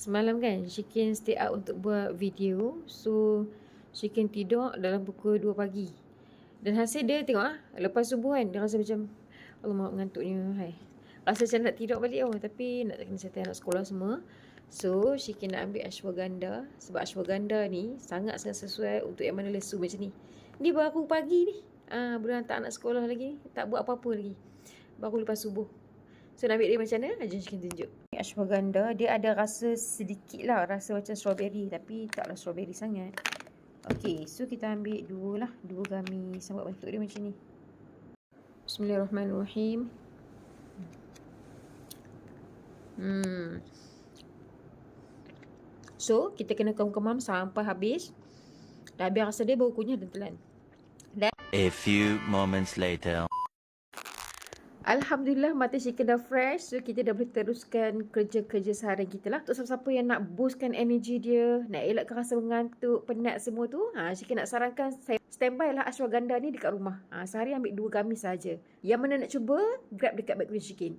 Semalam kan Shikin stay up untuk buat video. So Shikin tidur dalam pukul 2 pagi. Dan hasil dia tengok lepas subuh kan, dia rasa macam alamak mengantuknya. Rasa macam nak tidur balik tapi nak kena settle anak sekolah semua. So Shikin nak ambil ashwagandha. Sebab ashwagandha ni sangat-sangat sesuai untuk yang mana lesu macam ni. Ni baru pagi ni, belum hantar anak sekolah lagi ni. Tak buat apa-apa lagi, baru lepas subuh. So nak ambil dia macam mana? Jom Shikin tunjuk. Ashwagandha dia ada rasa sedikit lah, rasa macam strawberry, tapi taklah strawberry sangat. Okay, so kita ambil dua gami. Sama bentuk dia macam ni. Bismillahirrahmanirrahim. So kita kena kemam sampai habis. Dah habis rasa dia baru kunyah dan telan. A few moments later. Alhamdulillah mata Shikin dah fresh. So kita dah boleh teruskan kerja-kerja seharian kita lah. Untuk siapa-siapa yang nak boostkan energi dia, nak elakkan rasa mengantuk, penat semua tu, Shikin nak sarankan saya standby lah ashwagandha ni dekat rumah. Sehari ambil 2 gami saja. Yang mana nak cuba, grab dekat beg Shikin.